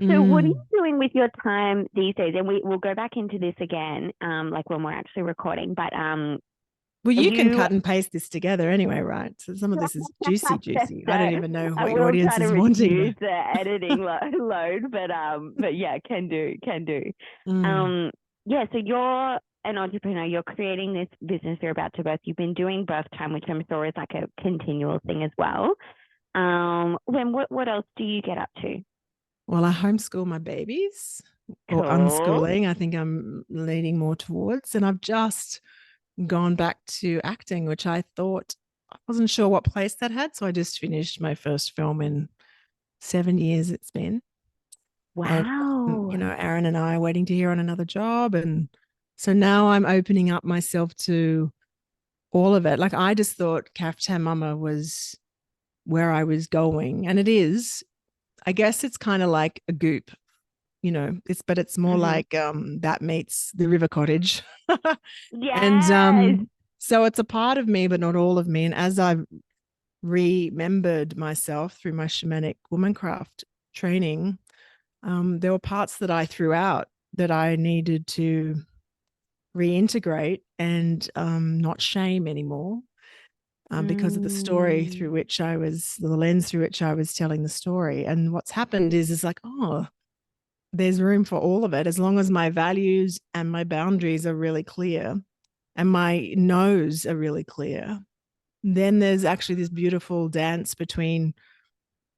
So what are you Mm. doing with your time these days? And we'll go back into this again, like when we're actually recording. But Well, are you can you cut and paste this together anyway, right? So some of this is juicy, juicy. I so don't even know I what your will audience try to is wanting, reduce but the editing load, but yeah, can do, can do. mm. Um, yeah, so you're an entrepreneur. You're creating this business you're about to birth. You've been doing birth time, which I'm sure is like a continual thing as well. When what else do you get up to? Well, I homeschool my babies or Cool. unschooling. I think I'm leaning more towards, and I've just gone back to acting, which I thought I wasn't sure what place that had. So I just finished my first film in 7 years it's been. And, Wow. Aaron and I are waiting to hear on another job. And so now I'm opening up myself to all of it. Like I just thought Caftan Mama was where I was going. And it is. I guess it's kind of like a goop, but it's more Hmm. like that meets the river cottage. And Yes. so it's a part of me, but not all of me. And as I've remembered myself through my shamanic womancraft training, there were parts that I threw out that I needed to reintegrate and not shame anymore, because of the story Mm. through which the lens through which I was telling the story. And what's happened is like, oh, there's room for all of it as long as my values and my boundaries are really clear and my no's are really clear. Then there's actually this beautiful dance between,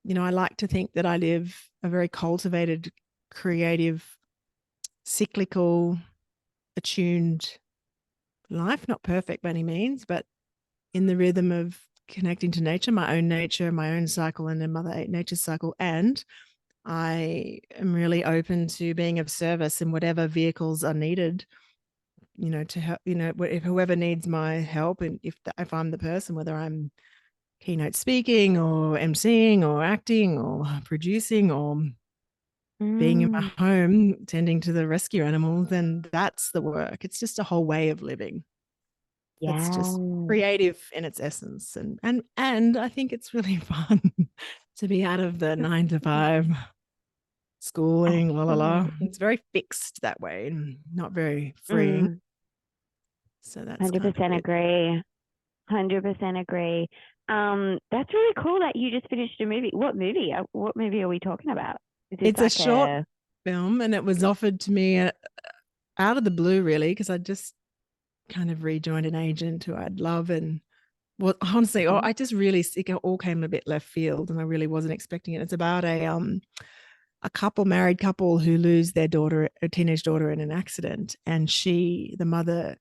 I like to think that I live a very cultivated, creative, cyclical, attuned life, not perfect by any means, but in the rhythm of connecting to nature, my own cycle, and then Mother Nature's cycle. And I am really open to being of service in whatever vehicles are needed, to help, if whoever needs my help, and if I'm the person, whether I'm keynote speaking or emceeing or acting or producing or being in my Mm. home tending to the rescue animals, then that's the work. It's just a whole way of living. That's just Yeah. creative in its essence, and I think it's really fun to be out of the 9 to 5 schooling, la la la. Absolutely. It's very fixed that way and not very freeing. Mm. So that's kind of 100% it. agree. 100% agree. That's really cool that you just finished a movie. What movie? What movie are we talking about? Is this It's a like short a? film, and it was offered to me out of the blue, really, because I just kind of rejoined an agent who I'd love. And well, honestly, I just really, it all came a bit left field, and I really wasn't expecting it. It's about a married couple who lose their daughter, a teenage daughter, in an accident, and the mother,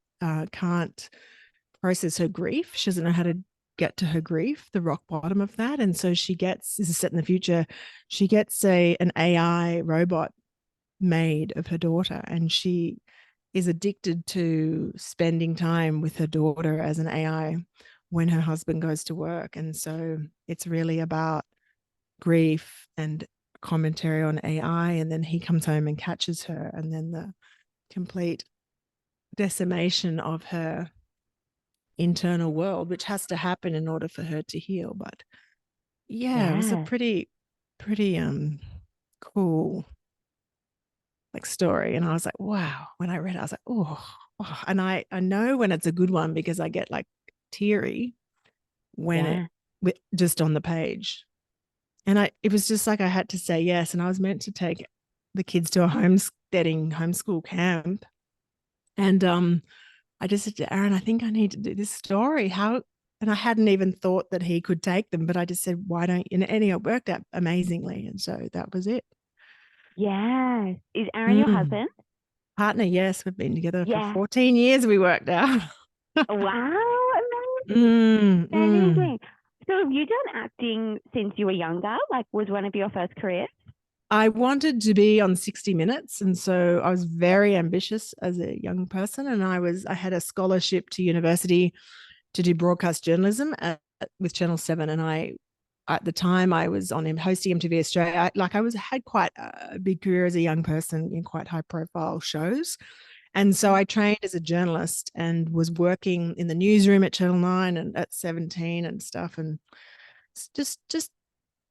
can't process her grief. She doesn't know how to get to her grief, the rock bottom of that. And so this is set in the future, she gets an AI robot made of her daughter, and she is addicted to spending time with her daughter as an AI when her husband goes to work. And so it's really about grief and commentary on AI. And then he comes home and catches her, and then the complete decimation of her internal world, which has to happen in order for her to heal. But yeah, it was a Yeah. pretty cool like story. And I was like, wow. When I read it, I was like, oh. And I know when it's a good one because I get like teary when Yeah. just on the page. And it was just like I had to say yes. And I was meant to take the kids to a homesteading homeschool camp. And I just said to Aaron, I think I need to do this story. How? And I hadn't even thought that he could take them, but I just said, why don't you? And it worked out amazingly. And so that was it. Yes. Is Aaron your Mm. husband? Partner, yes, we've been together for Yeah. 14 years. We worked out. Wow. Amazing. mm, mm. Amazing. So have you done acting since you were younger? Like, was one of your first careers? I wanted to be on 60 Minutes. And so I was very ambitious as a young person. And I had a scholarship to university to do broadcast journalism with Channel 7. And at the time, I was on hosting MTV Australia. Had quite a big career as a young person in quite high profile shows. And so I trained as a journalist and was working in the newsroom at Channel 9 and at 17 and stuff. And just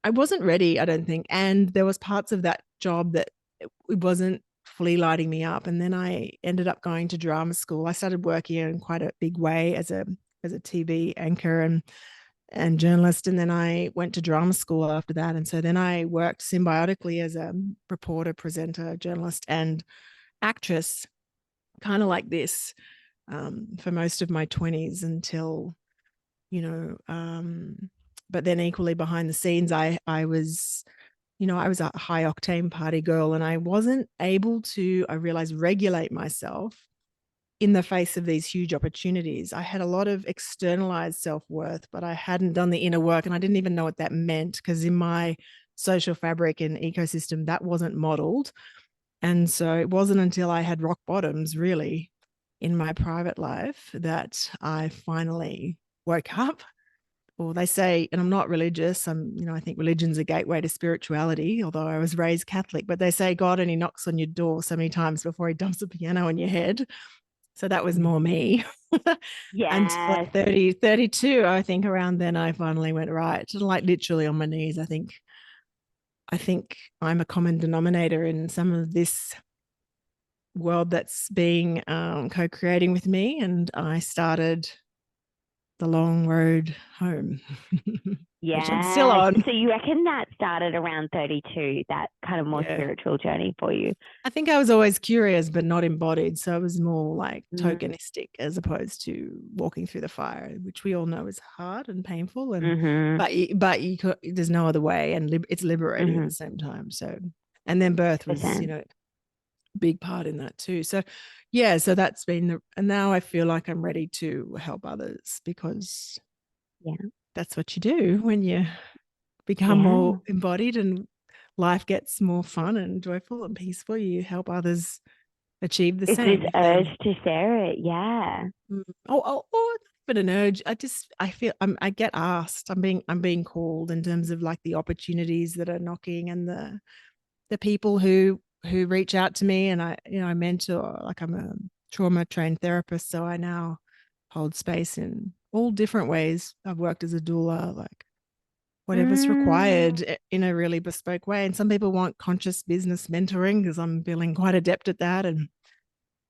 I wasn't ready, I don't think. And there was parts of that job that it wasn't fully lighting me up. And then I ended up going to drama school. I started working in quite a big way as a TV anchor and journalist. And then I went to drama school after that. And so then I worked symbiotically as a reporter, presenter, journalist, and actress, kind of like this, for most of my 20s until, but then equally behind the scenes, I was, I was a high octane party girl, and I wasn't able to, I realized, regulate myself in the face of these huge opportunities. I had a lot of externalized self-worth, but I hadn't done the inner work, and I didn't even know what that meant, because in my social fabric and ecosystem, that wasn't modeled. And so it wasn't until I had rock bottoms, really, in my private life that I finally woke up. Or they say, and I'm not religious, I think religion's a gateway to spirituality, although I was raised Catholic, but they say God only knocks on your door so many times before he dumps a piano on your head. So that was more me. Until Yes. 30, 32, I think around then I finally went right, like literally on my knees. I think I'm a common denominator in some of this world that's being co-creating with me, and I started the long road home, which I'm still Yes. on. So you reckon that started around 32, that kind of more Yeah. spiritual journey for you? I think I was always curious, but not embodied. So it was more like Mm-hmm. tokenistic as opposed to walking through the fire, which we all know is hard and painful. And Mm-hmm. there's no other way, and it's liberating at the same time. So, and then birth was, 100%. big part in that too. So, yeah. So that's been and now I feel like I'm ready to help others, because Yeah. that's what you do when you become Yeah. more embodied and life gets more fun and joyful and peaceful. You help others achieve the It's this same if urge they to share it. Yeah. oh but an urge. I feel I get asked, I'm being called in terms of like the opportunities that are knocking, and the people who reach out to me. And I mentor, like I'm a trauma trained therapist, so I now hold space in all different ways. I've worked as a doula, like whatever's Mm. required in a really bespoke way. And some people want conscious business mentoring, because I'm feeling quite adept at that. And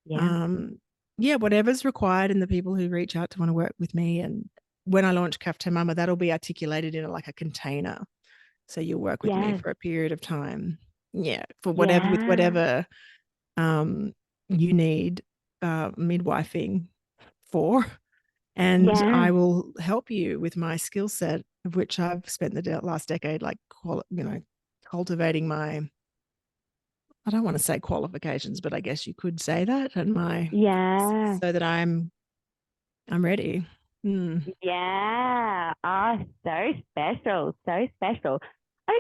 Yeah. um, yeah, whatever's required, and the people who reach out to want to work with me. And when I launch Kafta Mama, that'll be articulated in like a container. So you'll work with me Yes. for a period of time. Yeah, for whatever, with Yeah. whatever you need midwifing for. And Yeah. I will help you with my skill set, of which I've spent the last decade, like, cultivating my, I don't want to say qualifications, but I guess you could say that, and my, Yeah. so that I'm ready. Yeah. Oh, so special. So special.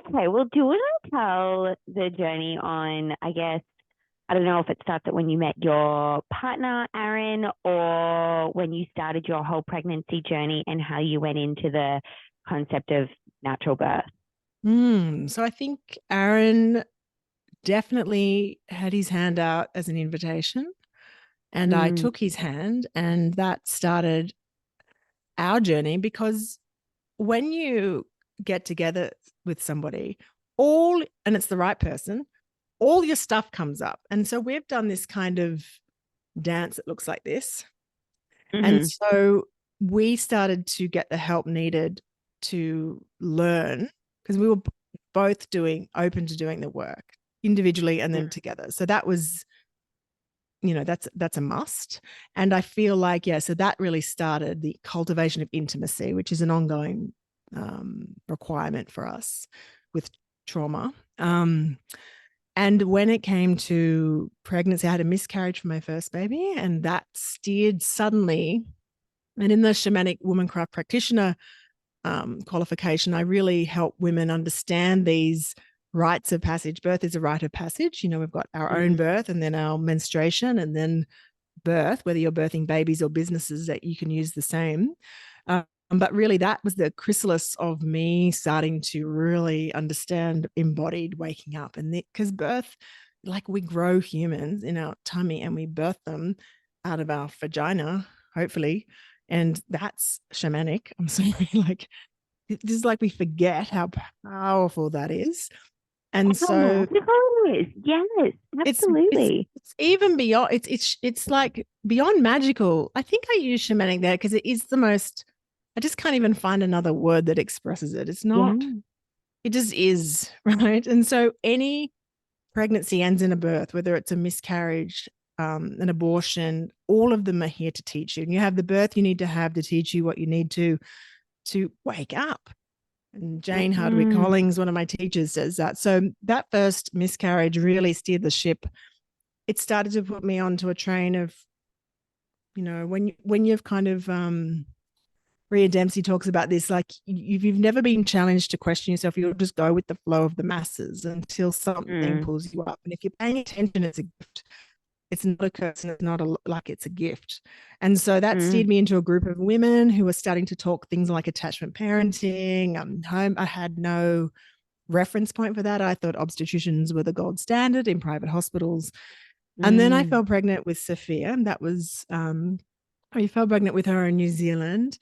Okay. Well, do you want to tell the journey on, I guess, I don't know if it starts at when you met your partner, Aaron, or when you started your whole pregnancy journey and how you went into the concept of natural birth. So I think Aaron definitely had his hand out as an invitation, and I Mm, took his hand, and that started our journey. Because when you get together with somebody, and it's the right person, all your stuff comes up. And so we've done this kind of dance that looks like this. And mm-hmm, so we started to get the help needed to learn, because we were both open to doing the work individually and then together. So that was, that's a must. And I feel like, yeah, so that really started the cultivation of intimacy, which is an ongoing requirement for us with trauma. And when it came to pregnancy, I had a miscarriage for my first baby, and that steered suddenly. And in the shamanic womancraft practitioner qualification, I really help women understand these rites of passage. Birth is a rite of passage. We've got our own mm-hmm. birth, and then our menstruation, and then birth, whether you're birthing babies or businesses, that you can use the same. But really, that was the chrysalis of me starting to really understand embodied waking up. And because birth, like, we grow humans in our tummy and we birth them out of our vagina, hopefully. And that's shamanic. I'm sorry, like, It's just like we forget how powerful that is. And How so magical it is. Yes, it's absolutely. even beyond, it's like beyond magical. I think I use shamanic there because it is the most, I just can't even find another word that expresses it. It's Yeah. not, it just is, right? And so any pregnancy ends in a birth, whether it's a miscarriage, an abortion, all of them are here to teach you. And you have the birth you need to have to teach you what you need to wake up. And Jane Hardwick Mm, Collins, one of my teachers, says that. So that first miscarriage really steered the ship. It started to put me onto a train of, when you've kind of Rhea Dempsey talks about this, like you've never been challenged to question yourself. You'll just go with the flow of the masses until something mm, pulls you up. And if you're paying attention, it's a gift. It's not a curse and it's not like it's a gift. And so that mm, steered me into a group of women who were starting to talk things like attachment parenting, home. I had no reference point for that. I thought obstetricians were the gold standard in private hospitals. And then I mm. fell pregnant with Sophia. And that was, I fell pregnant with her in New Zealand.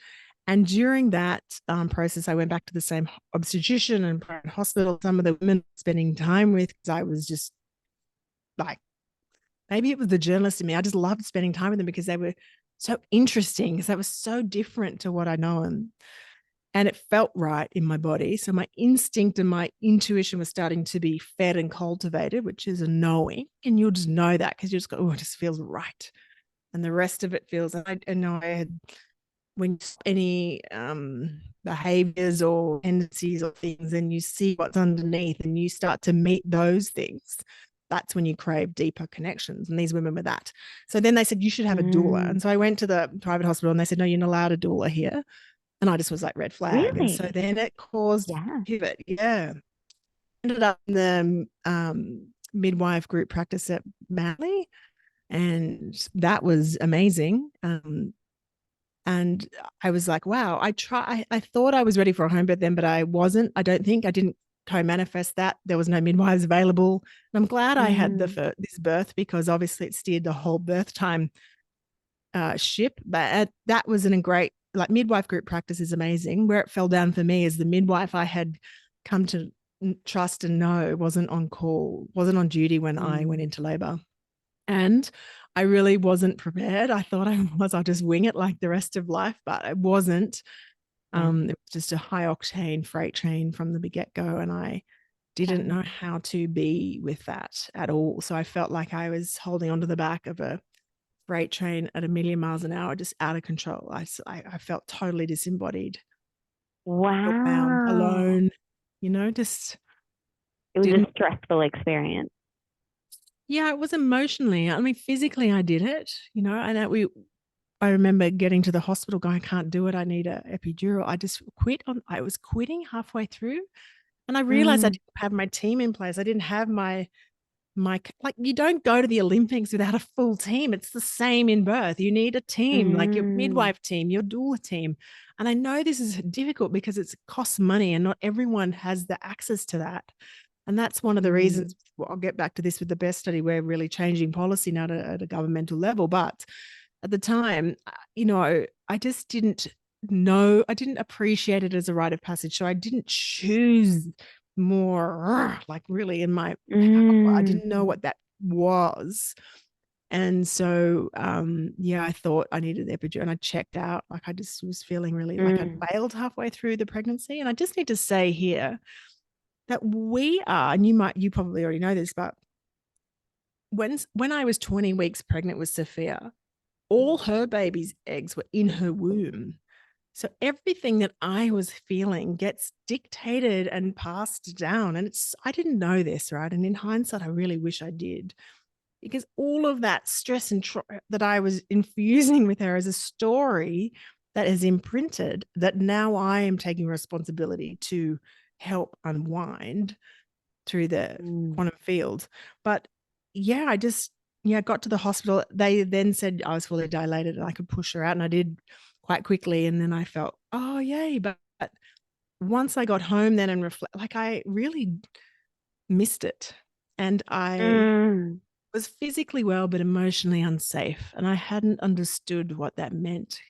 And during that process, I went back to the same obstetrician and private hospital. Some of the women spending time with, because I was just like, maybe it was the journalist in me. I just loved spending time with them because they were so interesting, because that was so different to what I know. And it felt right in my body. So my instinct and my intuition was starting to be fed and cultivated, which is a knowing. And you'll just know that because you just go, oh, it just feels right. And the rest of it feels, I know I had, when any behaviors or tendencies or things, and you see what's underneath and you start to meet those things, that's when you crave deeper connections. And these women were that. So then they said, you should have a doula. Mm. And so I went to the private hospital and they said, no, you're not allowed a doula here. And I just was like, red flag. And so Really? then it caused Yeah. pivot. Yeah. Ended up in the midwife group practice at Manly. And that was amazing. And I was like, wow, I thought I was ready for a home birth then, but I wasn't. I don't think I didn't co-manifest that. There was no midwives available. And I'm glad I had Mm, this birth, because obviously it steered the whole birth time ship. But that was a great, like, midwife group practice is amazing. Where it fell down for me is the midwife I had come to trust and know wasn't on call, wasn't on duty when I went mm, into labor. And I really wasn't prepared. I thought I was, I'll just wing it like the rest of life, but it wasn't. yeah. It was just a high octane freight train from the get go. And I didn't Okay. know how to be with that at all. So I felt like I was holding onto the back of a freight train at a million miles an hour, just out of control. I felt totally disembodied, overwhelmed, Wow. alone, just It was didn't. a stressful experience. Yeah, it was emotionally. I mean, physically, I did it, and I remember getting to the hospital going, I can't do it. I need a epidural. I just I was quitting halfway through. And I realized I Mm, didn't have my team in place. I didn't have like, you don't go to the Olympics without a full team. It's the same in birth. You need a team, like your mm, midwife team, your doula team. And I know this is difficult because it costs money and not everyone has the access to that. And that's one of the reasons, mm, well, I'll get back to this with the best study. We're really changing policy now at a governmental level. But at the time, I just didn't know, I didn't appreciate it as a rite of passage. So I didn't choose more, like, really in my power. I mm, didn't know what that was. And so, yeah, I thought I needed the epidural and I checked out. Like, I just was feeling really like I'd mm, failed halfway through the pregnancy. And I just need to say here that we are, and you probably already know this, but when I was 20 weeks pregnant with Sophia, all her baby's eggs were in her womb. So everything that I was feeling gets dictated and passed down. And I didn't know this, right? And in hindsight, I really wish I did, because all of that stress and that I was infusing with her as a story that is imprinted, that now I am taking responsibility to help unwind through the mm, quantum field. But yeah, I just, yeah, got to the hospital. They then said I was fully dilated and I could push her out, and I did quite quickly. And then I felt, oh, yay. But once I got home then and reflect, like, I really missed it. And I mm. was physically well, but emotionally unsafe. And I hadn't understood what that meant.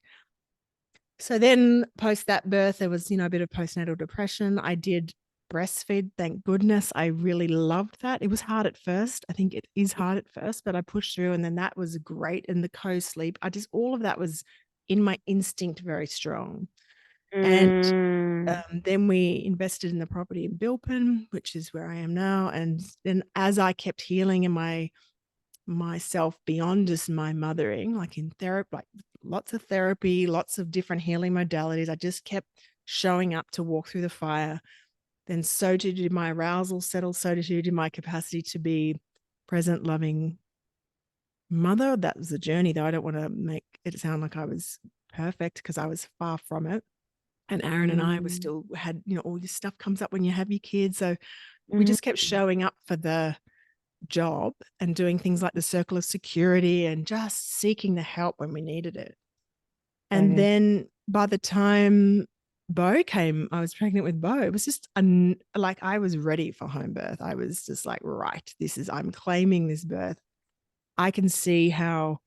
So then post that birth, there was, a bit of postnatal depression. I did breastfeed. Thank goodness. I really loved that. It was hard at first. I think it is hard at first, but I pushed through, and then that was great. And the co-sleep, all of that was in my instinct very strong. And Mm, then we invested in the property in Bilpin, which is where I am now. And then as I kept healing in myself beyond just my mothering, like in therapy, like lots of therapy, lots of different healing modalities, I just kept showing up to walk through the fire. Then so too did my arousal settle, so too did my capacity to be present, loving mother. That was the journey, though. I don't want to make it sound like I was perfect, because I was far from it. And Aaron and I were mm, still had, all this stuff comes up when you have your kids. So we mm. just kept showing up for the job and doing things like the circle of security and just seeking the help when we needed it. So And good. then by the time Bo came, I was pregnant with Bo. It was just like I was ready for home birth. I was just like, right, I'm claiming this birth. I can see how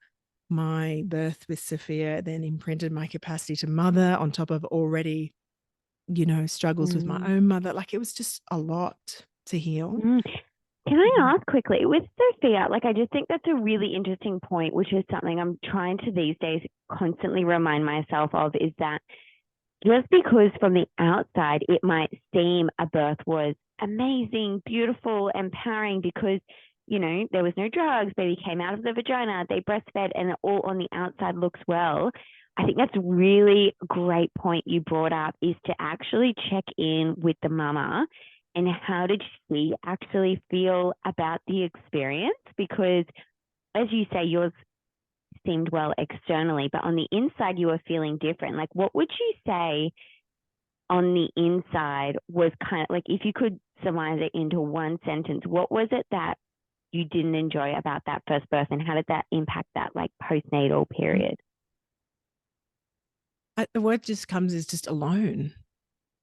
my birth with Sophia then imprinted my capacity to mother on top of already, struggles with my Mm, own mother. Like it was just a lot to heal. mm. Can I ask quickly with Sophia? Like, I just think that's a really interesting point, which is something I'm trying to these days constantly remind myself of is that just because from the outside it might seem a birth was amazing, beautiful, empowering because, there was no drugs, baby came out of the vagina, they breastfed, and it all on the outside looks well. I think that's a really great point you brought up is to actually check in with the mama and how did she actually feel about the experience? Because as you say, yours seemed well externally, but on the inside you were feeling different. Like what would you say on the inside was kind of like if you could surmise it into one sentence, what was it that you didn't enjoy about that first birth and how did that impact that like postnatal period? The word just comes is just alone.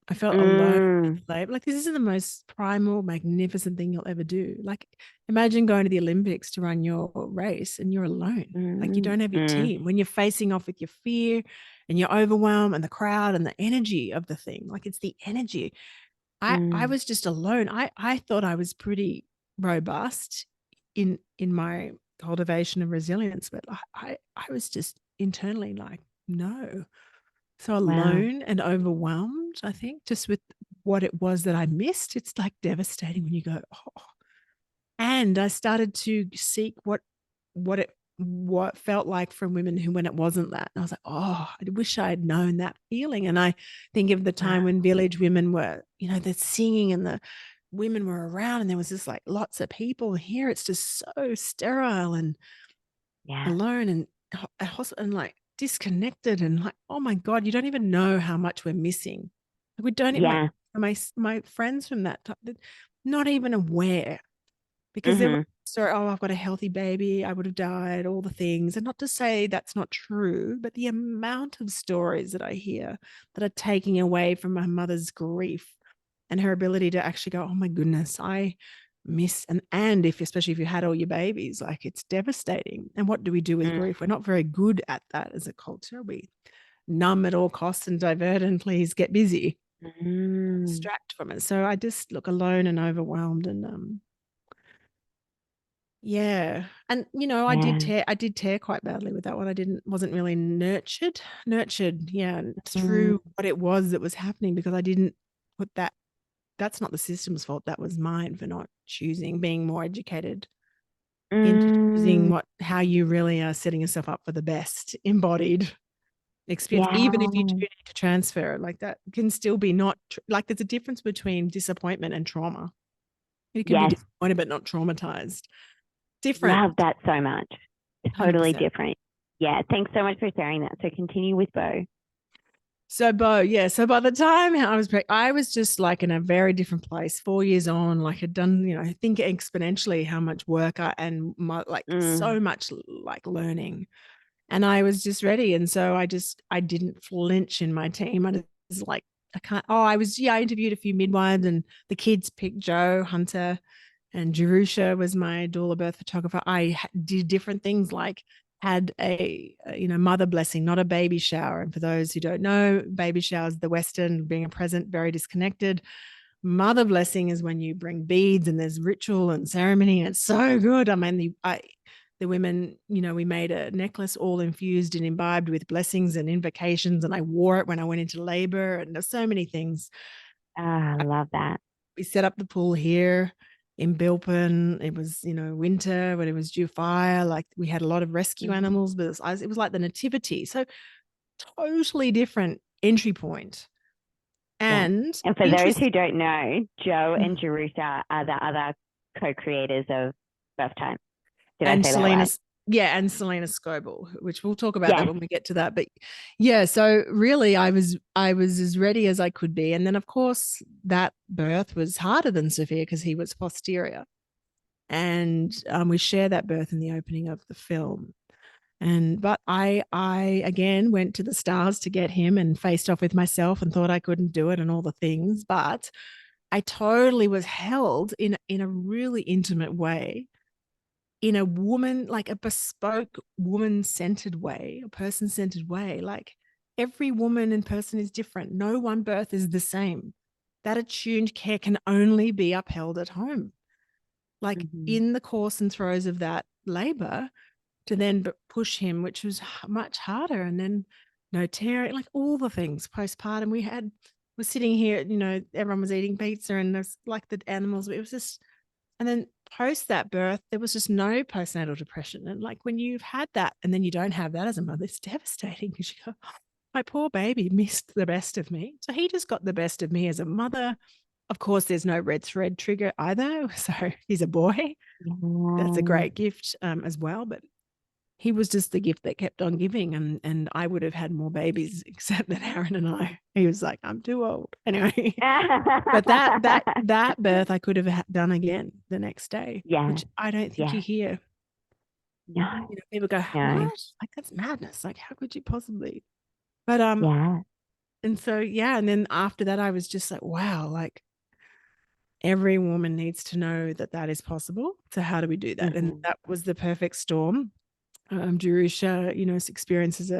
I felt alone with Mm, labor. Like this is the most primal, magnificent thing you'll ever do. Like imagine going to the Olympics to run your race and you're alone. Like you mm, don't have your mm, team. When you're facing off with your fear and your overwhelm and the crowd and the energy of the thing. Like it's the energy. I mm, was just alone. I thought I was pretty robust in my cultivation of resilience, but I was just internally like, no. So wow. alone and overwhelmed, I think, just with what it was that I missed. It's like devastating when you go, oh. And I started to seek what felt like from women who when it wasn't that. And I was like, oh, I wish I had known that feeling. And I think of the time Wow. when village women were, they're singing and the women were around and there was just like lots of people. Here it's just so sterile and Yeah. alone and like disconnected and like, oh my God, you don't even know how much we're missing. Like we don't even Yeah. my friends from that time, not even aware because they were Mhm. so, oh, I've got a healthy baby, I would have died, all the things. And not to say that's not true, but the amount of stories that I hear that are taking away from my mother's grief and her ability to actually go, oh my goodness, I miss and if especially if you had all your babies, like it's devastating. And what do we do with Mm, grief? We're not very good at that as a culture. We numb at all costs and divert and please get busy, mm, distract from it. So I just look alone and overwhelmed and yeah. And yeah. I did tear quite badly with that one. Wasn't really nurtured, yeah, Mm, through what it was that was happening because I didn't put that's not the system's fault. That was mine for not choosing, being more educated into choosing mm, how you really are setting yourself up for the best embodied experience. Even if you do yeah. need to transfer, like that can still be not like there's a difference between disappointment and trauma. You can be Yes. disappointed but not traumatized. Different, Love that so much. Totally 100%. different. Yeah. Thanks so much for sharing that. So continue with Bo. So, Bo, yeah. So by the time I was pregnant, I was just like in a very different place. 4 years on, like had done, I think exponentially how much work and my like Mm, so much like learning, and I was just ready. And so I didn't flinch in my team. I was like, I can't. Oh, I interviewed a few midwives, and the kids picked Joe Hunter, and Jerusha was my doula birth photographer. I did different things like had mother blessing, not a baby shower. And for those who don't know, baby showers, the Western, being a present, very disconnected. Mother blessing is when you bring beads and there's ritual and ceremony, and it's so good. I mean, the women, we made a necklace all infused and imbibed with blessings and invocations, and I wore it when I went into labor, and there's so many things. I love that. We set up the pool here in Bilpin. It was, winter when it was due fire. Like, we had a lot of rescue animals, but it was like the nativity. So totally different entry point. And for those who don't know, Joe and Jerusha are the other co-creators of Birth Time. Did I say Selena, that right? Yeah, and Selena Scoble, which we'll talk about that when we get to that. But yeah, so really I was as ready as I could be. And then of course that birth was harder than Sophia because he was posterior. And we share that birth in the opening of the film. But I again went to the stars to get him and faced off with myself and thought I couldn't do it and all the things. But I totally was held in a really intimate way, in a woman, like a bespoke woman-centered way, a person-centered way. Like, every woman and person is different. No one birth is the same. That attuned care can only be upheld at home. Like, in the course and throes of that labor, to then push him, which was much harder. And then no tearing, like all the things postpartum. We're sitting here, everyone was eating pizza and there's like the animals. It was just, and then post that birth, there was just no postnatal depression. And like, when you've had that and then you don't have that as a mother, it's devastating, because you go, oh, my poor baby missed the best of me. So he just got the best of me as a mother. Of course, there's no red thread trigger either. So he's a boy. That's a great gift as well. But he was just the gift that kept on giving, and I would have had more babies, except that Aaron and I, he was like, I'm too old. Anyway, but that birth I could have done again the next day, which I don't think you hear. No. People go, what? Like, that's madness. Like, how could you possibly? But and so and then after that, I was just like, wow, like, every woman needs to know that is possible. So how do we do that? And that was the perfect storm. Jerusha, experience as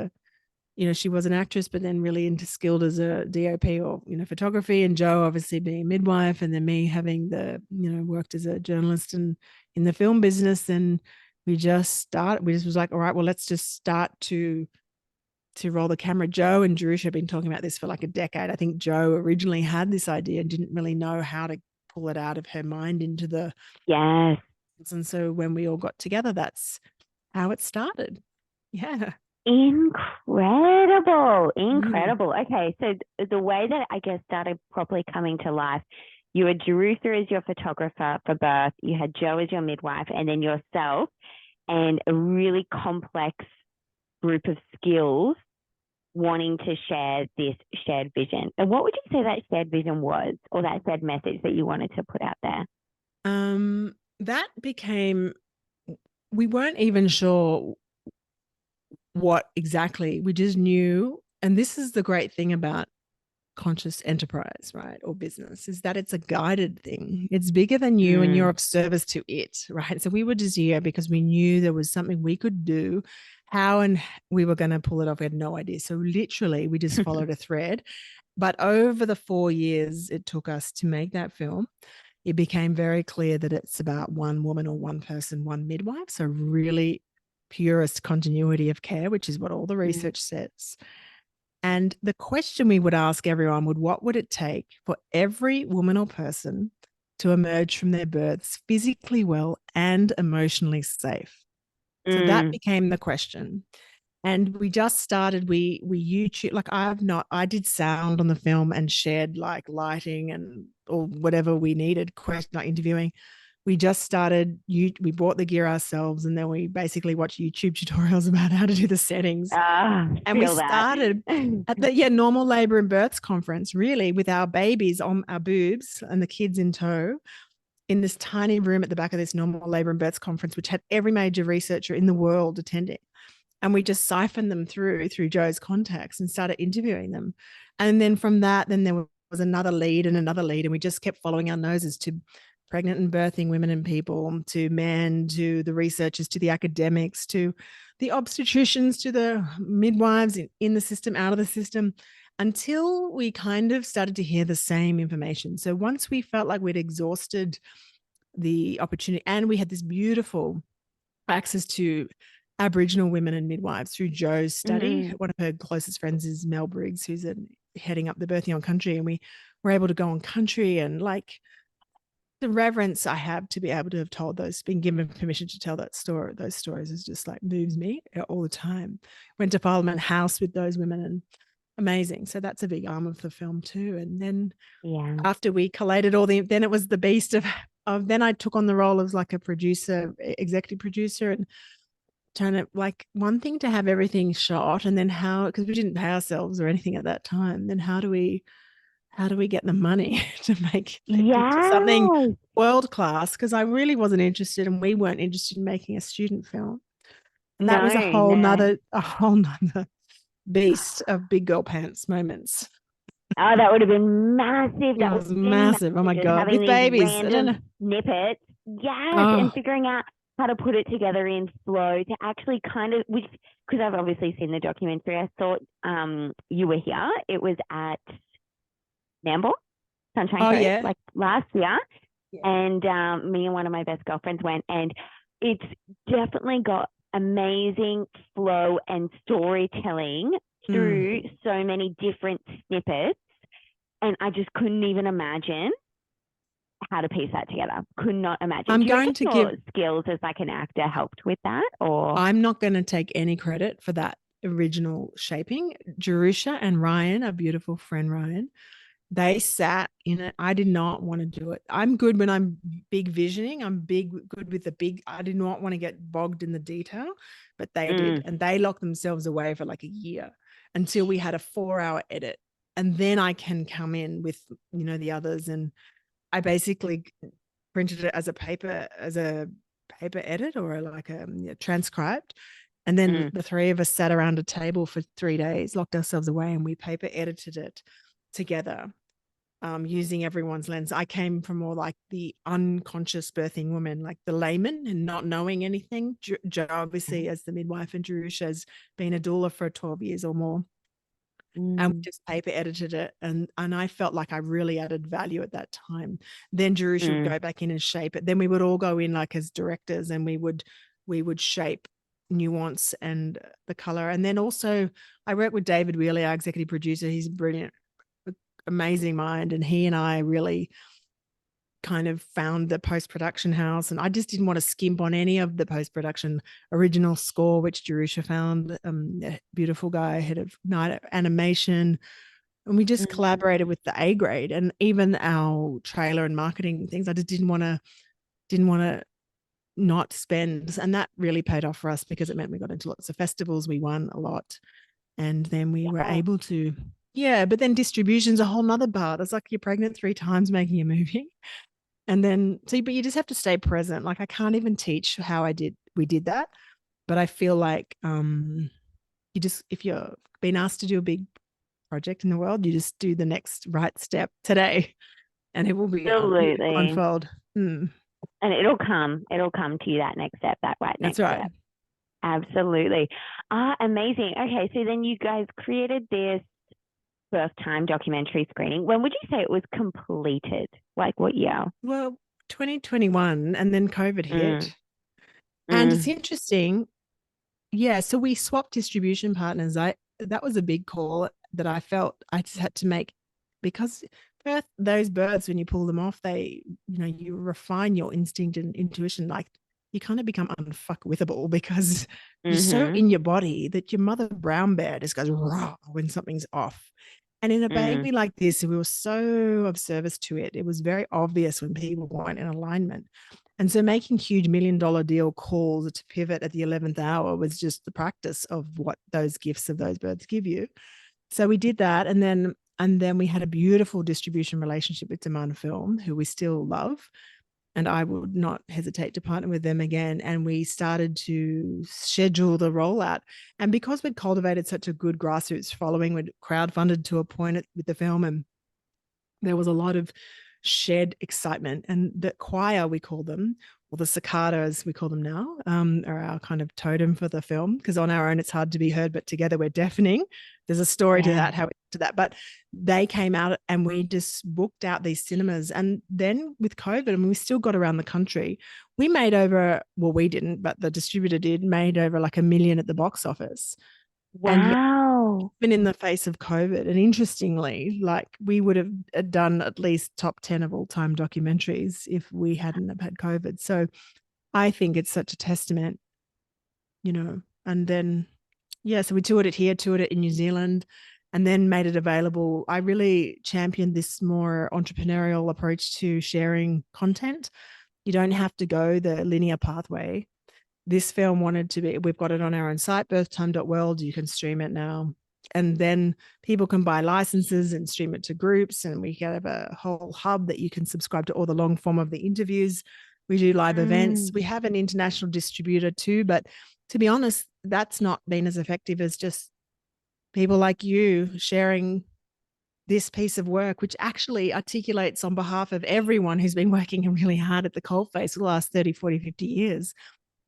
she was an actress, but then really into skilled as a DOP or, photography, and Joe obviously being a midwife, and then me having worked as a journalist and in the film business. And we just was like, all right, well, let's just start to roll the camera. Joe and Jerusha have been talking about this for like a decade. I think Joe originally had this idea and didn't really know how to pull it out of her mind into the. Yes. And so when we all got together, that's how it started. Yeah. Incredible. Okay, so the way that I guess started properly coming to life, you had Jerusha as your photographer for birth, you had Joe as your midwife, and then yourself, and a really complex group of skills wanting to share this shared vision. And what would you say that shared vision was, or that shared message that you wanted to put out there? That became, we weren't even sure what exactly. We just knew, and this is the great thing about conscious enterprise, right, or business, is that it's a guided thing. It's bigger than you, and you're of service to it, right? So we were just here because we knew there was something we could do. How and we were going to pull it off, we had no idea. So literally we just followed a thread. But over the 4 years it took us to make that film, it became very clear that it's about one woman or one person, one midwife. So really purest continuity of care, which is what all the research says. And the question we would ask everyone what would it take for every woman or person to emerge from their births physically well and emotionally safe? So that became the question. And we just started, we YouTube, like I did sound on the film and shared like lighting and or whatever we needed, like interviewing. We just started, we bought the gear ourselves, and then we basically watched YouTube tutorials about how to do the settings. And we started at the normal labor and births conference, really, with our babies on our boobs and the kids in tow, in this tiny room at the back of this normal labor and births conference, which had every major researcher in the world attending. And we just siphoned them through Joe's contacts and started interviewing them. And then from that, then there was another lead and another lead, and we just kept following our noses to pregnant and birthing women and people, to men, to the researchers, to the academics, to the obstetricians, to the midwives in the system, out of the system, until we kind of started to hear the same information. So once we felt like we'd exhausted the opportunity, and we had this beautiful access to Aboriginal women and midwives through Jo's study. One of her closest friends is Mel Briggs, who's heading up the Birthing on Country, and we were able to go on country, and like the reverence I have to be able to have told been given permission to tell those stories is just like moves me all the time. Went to Parliament House with those women, and amazing. So that's a big arm of the film too. And then after we collated then it was the beast of then I took on the role of like a producer, executive producer, and trying to, like, one thing to have everything shot, and then because we didn't pay ourselves or anything at that time, then how do we get the money to make into something world class? Because I really wasn't interested, and we weren't interested in making a student film. And that was a whole nother beast of big girl pants moments. Oh, that would have been massive. That was massive. Oh my God. With babies. I don't know. Snippets. Yes. And figuring out how to put it together in flow to actually kind of, because I've obviously seen the documentary. I thought you were here. It was at Nambour, Sunshine Coast, like last year. Yeah. And me and one of my best girlfriends went, and it's definitely got amazing flow and storytelling through so many different snippets. And I just couldn't even imagine how to piece that together. Could not imagine. I'm going to give skills as like an actor helped with that, or I'm not going to take any credit for that original shaping. Jerusha and Ryan, our beautiful friend Ryan, they sat in it. I did not want to do it. I'm good when I'm big visioning. I'm good with the big. I did not want to get bogged in the detail, but they did, and they locked themselves away for like a year until we had a 4-hour edit, and then I can come in with the others, and I basically printed it as a paper edit or like a transcribed. And then the three of us sat around a table for 3 days, locked ourselves away, and we paper edited it together, using everyone's lens. I came from more like the unconscious birthing woman, like the layman and not knowing anything. Jo obviously as the midwife, and Jerusha has been a doula for 12 years or more. And we just paper edited it, and I felt like I really added value at that time. Then Jerusha would go back in and shape it. Then we would all go in like as directors, and we would shape nuance and the color. And then also I worked with David Wheeler, our executive producer. He's a brilliant, amazing mind, and he and I really kind of found the post-production house, and I just didn't want to skimp on any of the post-production original score, which Jerusha found, a beautiful guy, head of night animation, and we just collaborated with the A grade, and even our trailer and marketing things. I just didn't want to not spend, and that really paid off for us because it meant we got into lots of festivals, we won a lot, and then we were able to, but then distribution's a whole nother part. It's like you're pregnant 3 times making a movie. And then, but you just have to stay present. Like I can't even teach how we did that. But I feel like if you're being asked to do a big project in the world, you just do the next right step today, and it will be unfold. And it'll come to you, that next step, that right next step. Absolutely. Amazing. Okay, so then you guys created this first time documentary screening. When would you say it was completed? Like what year? Well, 2021, and then COVID hit. And it's interesting. Yeah, so we swapped distribution partners. That was a big call that I felt I just had to make, because those birds, when you pull them off, they, you refine your instinct and intuition. Like you kind of become unfuckwithable because you're so in your body that your mother brown bear just goes raw when something's off. And in a baby like this, we were so of service to it. It was very obvious when people weren't in alignment. And so making huge $1 million deal calls to pivot at the 11th hour was just the practice of what those gifts of those birds give you. So we did that. And then we had a beautiful distribution relationship with Demand Film, who we still love. And I would not hesitate to partner with them again. And we started to schedule the rollout. And because we'd cultivated such a good grassroots following, we'd crowdfunded to a point with the film, and there was a lot of shared excitement. And the choir, we call them, or the cicadas, we call them now, are our kind of totem for the film, because on our own it's hard to be heard, but together we're deafening. There's a story to Yeah. that, how to that. But they came out and we just booked out these cinemas. And then with COVID, I mean, we still got around the country. We made over, well, we didn't, but the distributor did, made over like $1 million at the box office. And Wow. even in the face of COVID. And interestingly, like we would have done at least top 10 of all time documentaries if we hadn't have had COVID. So I think it's such a testament, and then, yeah, so we toured it here, toured it in New Zealand, and then made it available. I really championed this more entrepreneurial approach to sharing content. You don't have to go the linear pathway. This film wanted to be, we've got it on our own site, birthtime.world. You can stream it now. And then people can buy licenses and stream it to groups. And we have a whole hub that you can subscribe to all the long form of the interviews. We do live events. We have an international distributor too. But to be honest, that's not been as effective as just people like you sharing this piece of work, which actually articulates on behalf of everyone who's been working really hard at the coalface for the last 30, 40, 50 years.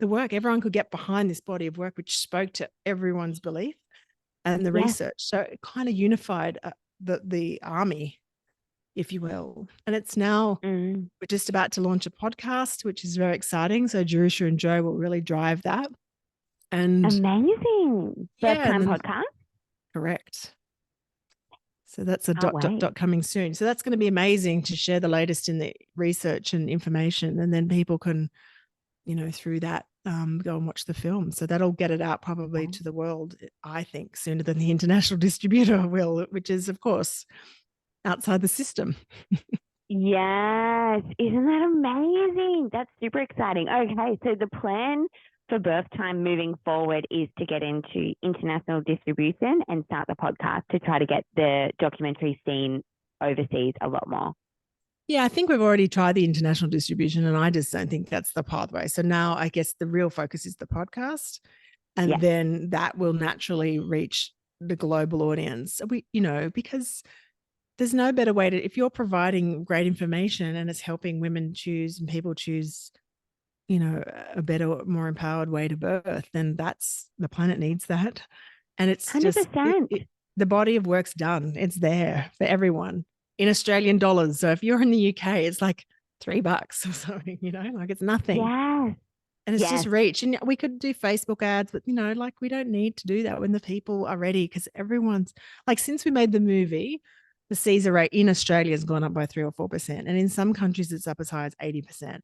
The work, everyone could get behind this body of work, which spoke to everyone's belief and the research. So it kind of unified the army, if you will. And it's now, we're just about to launch a podcast, which is very exciting. So Jerusha and Joe will really drive that. And amazing. First time podcast? Correct. So that's a dot coming soon. So that's going to be amazing to share the latest in the research and information. And then people can, through that, go and watch the film. So that'll get it out probably to the world, I think, sooner than the international distributor will, which is, of course, outside the system. Yes. Isn't that amazing? That's super exciting. Okay. So the plan for Birth Time moving forward is to get into international distribution and start the podcast to try to get the documentary seen overseas a lot more. Yeah, I think we've already tried the international distribution, and I just don't think that's the pathway. So now I guess the real focus is the podcast, and then that will naturally reach the global audience. Because there's no better way to, if you're providing great information and it's helping women choose and people choose, a better, more empowered way to birth, then the planet needs that. And it's 100%. Just the body of work's done. It's there for everyone in Australian dollars. So if you're in the UK, it's like $3 or something, like it's nothing. Yeah. And it's just reach. And we could do Facebook ads, but like we don't need to do that when the people are ready, because everyone's like, since we made the movie, the Caesar rate in Australia has gone up by 3 or 4%. And in some countries it's up as high as 80%.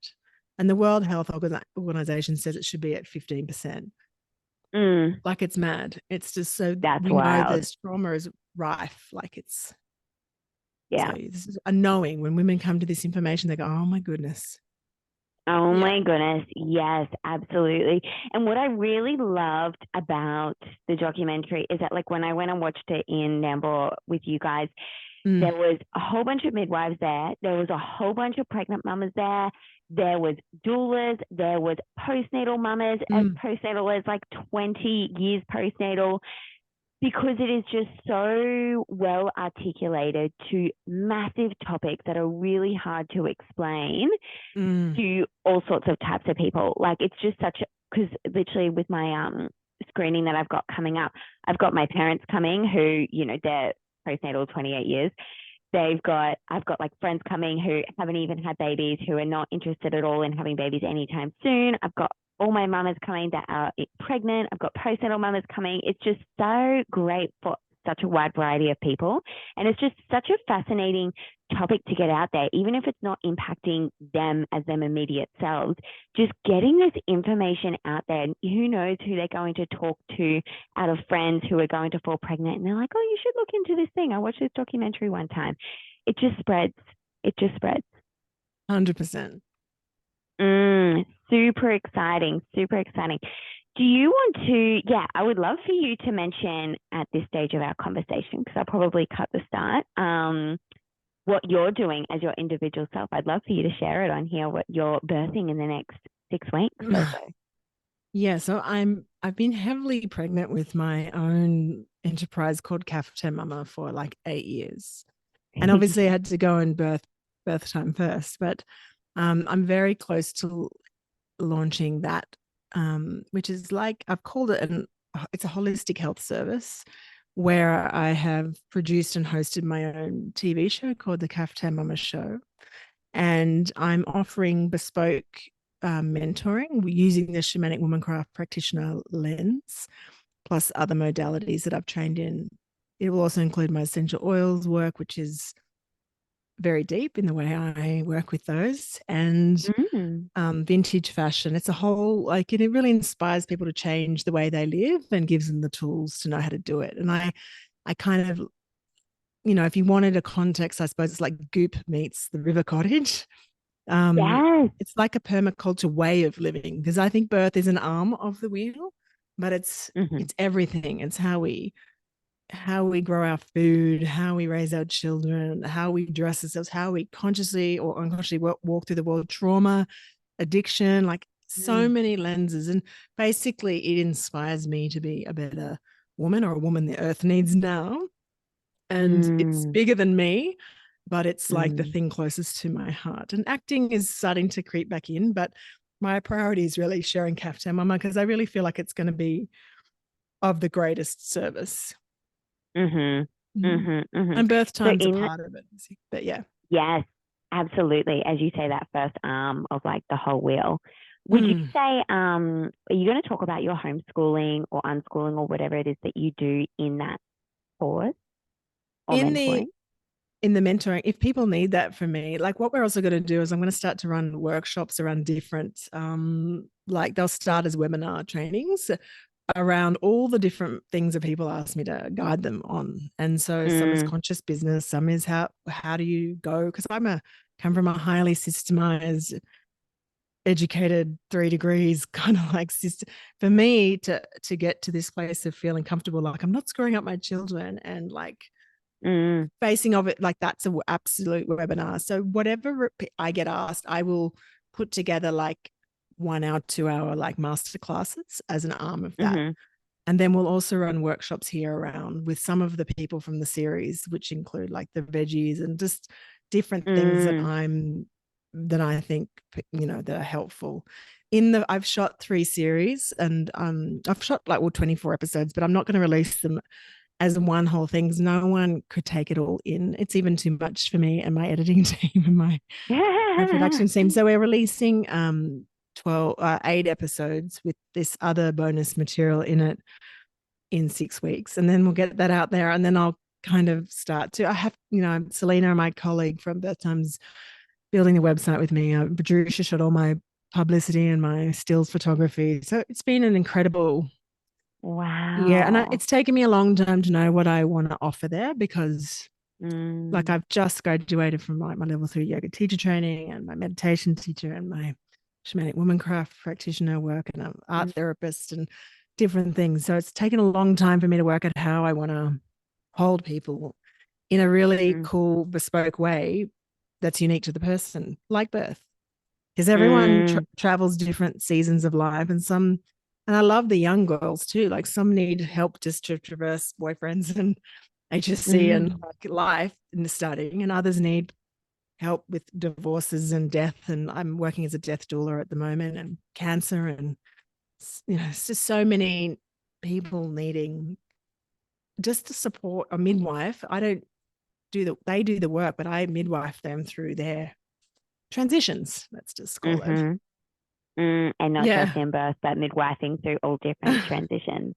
And the World Health Organization says it should be at 15%. Like it's mad. It's just so that's we wild. know this trauma is rife. Like it's, so this is a knowing when women come to this information, they go, oh my goodness. Oh my goodness. Yes, absolutely. And what I really loved about the documentary is that, like, when I went and watched it in Nambour with you guys, there was a whole bunch of midwives there. There was a whole bunch of pregnant mamas there. There was doulas. There was postnatal mamas. And postnatal is like 20 years postnatal, because it is just so well articulated to massive topics that are really hard to explain to all sorts of types of people. Like, it's just because literally with my screening that I've got coming up, I've got my parents coming who, they're postnatal 28 years. I've got like friends coming who haven't even had babies, who are not interested at all in having babies anytime soon. I've got all my mamas coming that are pregnant. I've got postnatal mamas coming. It's just so great for such a wide variety of people. And it's just such a fascinating topic to get out there, even if it's not impacting them as them immediate selves. Just getting this information out there, and who knows who they're going to talk to out of friends who are going to fall pregnant, and they're like, oh, you should look into this thing. I watched this documentary one time. It just spreads. 100%. Super exciting. Do you want to, I would love for you to mention at this stage of our conversation, because I'll probably cut the start, what you're doing as your individual self. I'd love for you to share it on here, what you're birthing in the next 6 weeks or so. Yeah, so I've been heavily pregnant with my own enterprise called Cafeteria Mama for like 8 years. And obviously I had to go and birth birth time first, but I'm very close to launching that, which is like, I've called it it's a holistic health service where I have produced and hosted my own TV show called the Kaftan Mama Show. And I'm offering bespoke mentoring using the shamanic womancraft practitioner lens, plus other modalities that I've trained in. It will also include my essential oils work, which is very deep in the way I work with those, and vintage fashion. It's a whole, like, it really inspires people to change the way they live and gives them the tools to know how to do it. And I kind of, if you wanted a context, I suppose it's like Goop meets the River Cottage. Yes. It's like a permaculture way of living, because I think birth is an arm of the wheel, but it's everything. It's how we grow our food, how we raise our children, how we dress ourselves, how we consciously or unconsciously walk through the world, trauma, addiction, like so many lenses. And basically it inspires me to be a better woman, or a woman the earth needs now. And it's bigger than me, but it's like the thing closest to my heart. And acting is starting to creep back in, but my priority is really sharing Kaftan Mama, because I really feel like it's going to be of the greatest service. And birth So time's a part of it, but yeah. yes, absolutely. As you say, that first arm of like the whole wheel. Would you say, are you going to talk about your homeschooling or unschooling or whatever it is that you do in that course or mentoring? In the mentoring, if people need that from me, like what we're also going to do is I'm going to start to run workshops around different, like they'll start as webinar trainings around all the different things that people ask me to guide them on. And so some is conscious business, some is how do you go, because come from a highly systemized, educated 3 degrees kind of like system. For me to get to this place of feeling comfortable, like I'm not screwing up my children, and like facing of it, like that's an absolute webinar. So whatever I get asked, I will put together like 1 hour, 2 hour like master classes as an arm of that. And then we'll also run workshops here around with some of the people from the series, which include like the veggies and just different things that I think, that are helpful. I've shot 3 series, and I've shot like 24 episodes, but I'm not going to release them as one whole thing, because no one could take it all in. It's even too much for me and my editing team and my production team. So we're releasing 8 episodes with this other bonus material in it in 6 weeks, and then we'll get that out there. And then I'll kind of start to, I have, Selena, my colleague from Birth Time's building the website with me. Patricia shot all my publicity and my stills photography. So it's been an incredible yeah, and it's taken me a long time to know what I want to offer there, because like I've just graduated from like my level 3 yoga teacher training and my meditation teacher and my shamanic womancraft practitioner work, and I'm art therapist and different things. So it's taken a long time for me to work out how I want to hold people in a really cool, bespoke way that's unique to the person, like birth. Because everyone travels different seasons of life, and I love the young girls too. Like some need help just to traverse boyfriends and HSC and like life in the starting, and others need help with divorces and death. And I'm working as a death doula at the moment, and cancer, and it's just so many people needing just to support a midwife. They do the work, but I midwife them through their transitions. Let's just call it. And not just in birth, but midwifing through all different transitions.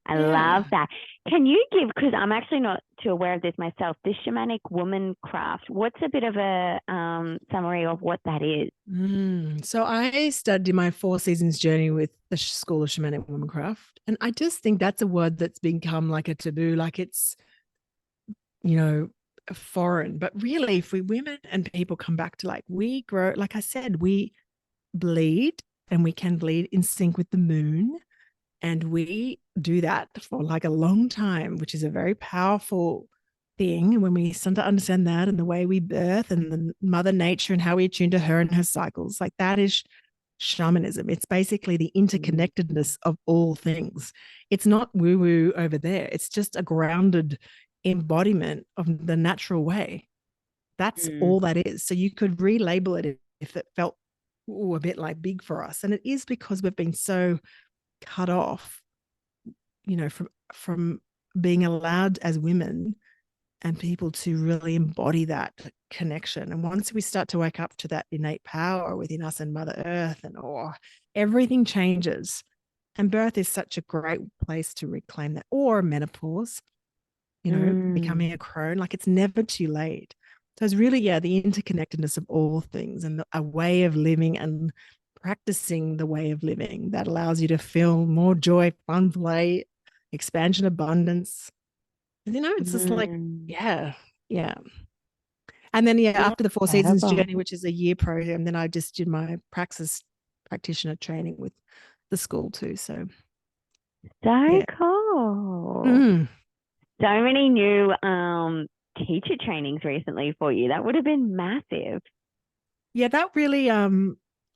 I love that. Can you give, because I'm actually not too aware of this myself, this shamanic womancraft, what's a bit of a summary of what that is? So I studied my 4 seasons journey with the School of Shamanic Womancraft, and I just think that's a word that's become like a taboo, like it's, foreign. But really, if we women and people come back to like, we grow, like I said, we bleed, and we can bleed in sync with the moon. And we do that for like a long time, which is a very powerful thing. And when we start to understand that, and the way we birth, and the mother nature, and how we attune to her and her cycles, like that is shamanism. It's basically the interconnectedness of all things. It's not woo-woo over there. It's just a grounded embodiment of the natural way. That's Mm. all that is. So you could relabel it if it felt a bit like big for us. And it is because we've been so cut off, from being allowed as women and people to really embody that connection. And once we start to wake up to that innate power within us and Mother Earth, and everything changes. And birth is such a great place to reclaim that, or menopause, Mm. becoming a crone. Like, it's never too late. So it's really, the interconnectedness of all things, and a way of living and practicing the way of living that allows you to feel more joy, fun, play, expansion, abundance. It's just like, Mm. yeah, yeah. And then, after the Four Seasons Incredible. journey, which is a year program, then I just did my praxis practitioner training with the school too. So, So yeah. cool. Mm. So many new teacher trainings recently for you. That would have been massive. Yeah, that really,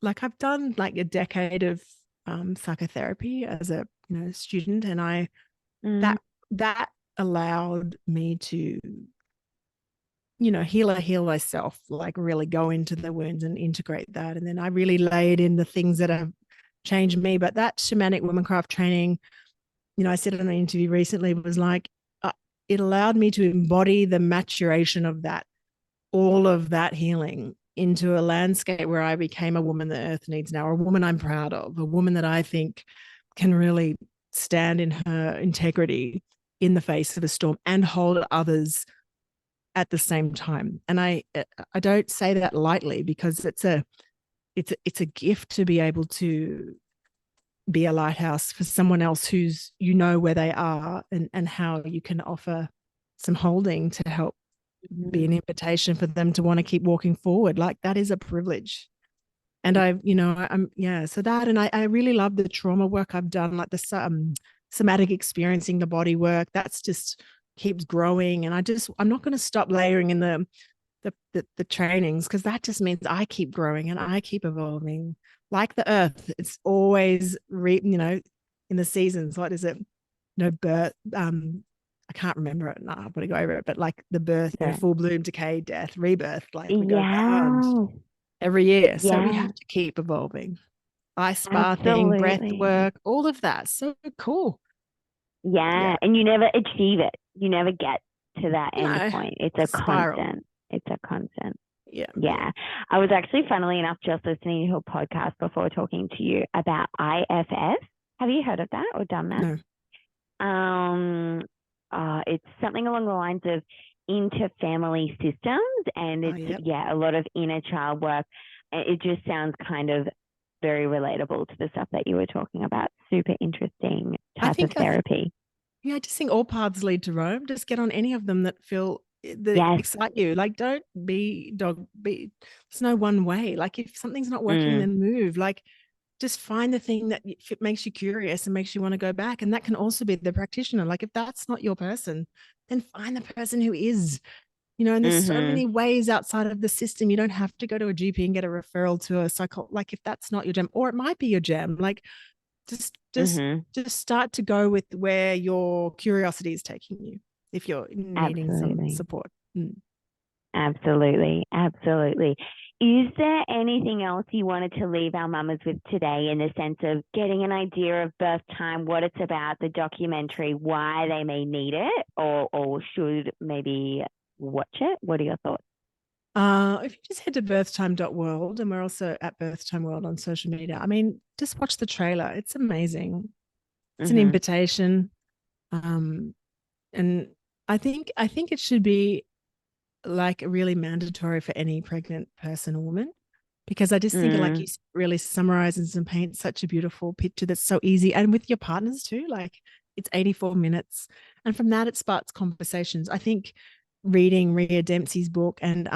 like, I've done like a decade of psychotherapy as a student, and Mm. that allowed me to heal myself, like really go into the wounds and integrate that. And then I really laid in the things that have changed me. But that shamanic womancraft training, I said in an interview recently, was like, it allowed me to embody the maturation of that, all of that healing into a landscape where I became a woman the earth needs now, or a woman I'm proud of, a woman that I think can really stand in her integrity in the face of a storm and hold others at the same time. And I don't say that lightly, because it's a gift to be able to be a lighthouse for someone else who's, where they are, and how you can offer some holding to help be an Mm. invitation for them to want to keep walking forward. Like, that is a privilege. And I'm, so that, and I really love the trauma work I've done, like the somatic experiencing, the body work. That's just keeps growing. And I'm not going to stop layering in the trainings, because that just means I keep growing and I keep evolving. Like the earth, it's always in the seasons. What is it? No birth. I can't remember it. No, I've got to go over it. But like the birth, Yeah. full bloom, decay, death, rebirth. Like, we go round Yeah. every year, so we Yeah. have to keep evolving. Ice bathing, breath Absolutely. work, all of that. So cool. Yeah. Yeah. And you never achieve it. You never get to that end No, point. It's a spiral. constant. It's a constant. Yeah. Yeah. Yeah. I was actually, funnily enough, just listening to a podcast before talking to you about IFS. Have you heard of that or done that? No. Um, it's something along the lines of interfamily systems, and Oh, it's, yep. yeah, a lot of inner child work. It just sounds kind of very relatable to the stuff that you were talking about. Super interesting I type of think therapy. I just think all paths lead to Rome. Just get on any of them that Yes. excite you. Like, don't be there's no one way. Like, if something's not working, Mm. then move. Like, just find the thing that makes you curious and makes you want to go back. And that can also be the practitioner. Like, if that's not your person, then find the person who is. And there's so Mhm. many ways outside of the system. You don't have to go to a GP and get a referral to a psycho. Like, if that's not your jam, or it might be your jam, like, just just Mhm. just start to go with where your curiosity is taking you, if you're needing some Absolutely. support. Absolutely. Absolutely. Is there anything else you wanted to leave our mamas with today, in the sense of getting an idea of birth time, what it's about, the documentary, why they may need it, or should maybe watch it? What are your thoughts? If you just head to birthtime.world, and we're also at birthtimeworld world on social media. I mean, just watch the trailer. It's amazing. It's an Mhm. invitation. Um, and I think it should be like really mandatory for any pregnant person or woman, because I just think, like, you Mm. really summarizes and paints such a beautiful picture that's so easy, and with your partners too. Like, it's 84 minutes, and from that it sparks conversations. I think reading Rhea Dempsey's book and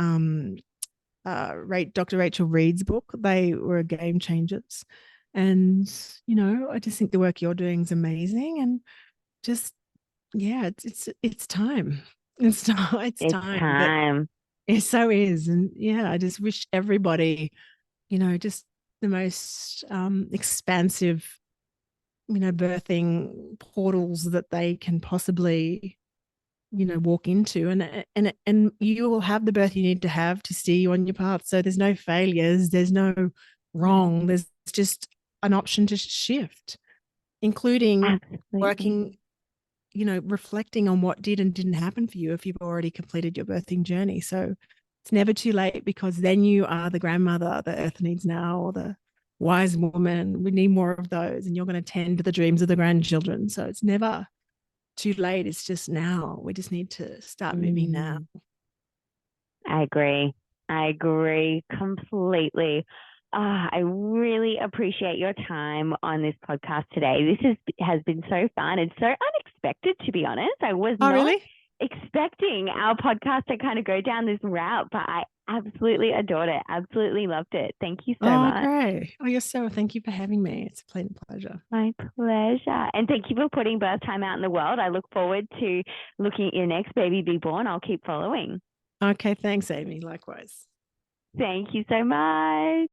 Dr. Rachel Reed's book, they were game changers. And I just think the work you're doing is amazing, and just, yeah, it's time. It's It's time that time. it so is. And yeah, I just wish everybody, just the most expansive, birthing portals that they can possibly walk into, and you will have the birth you need to have to steer you on your path. So there's no failures, there's no wrong, there's just an option to shift, including Absolutely. working, reflecting on what did and didn't happen for you if you've already completed your birthing journey. So it's never too late, because then you are the grandmother the earth needs now, or the wise woman. We need more of those, and you're going to tend to the dreams of the grandchildren. So it's never too late. It's just now. We just need to start moving now. I agree. I agree completely. I really appreciate your time on this podcast today. This has been so fun. It's so unexpected, to be honest. I was Oh, not really? expecting our podcast to kind of go down this route, but I absolutely adored it. Absolutely loved it. Thank you so Oh, much. great. Oh, you're so, thank you for having me. It's a plain pleasure. My pleasure. And thank you for putting birth time out in the world. I look forward to looking at your next baby be born. I'll keep following. Okay, thanks, Amy. Likewise. Thank you so much.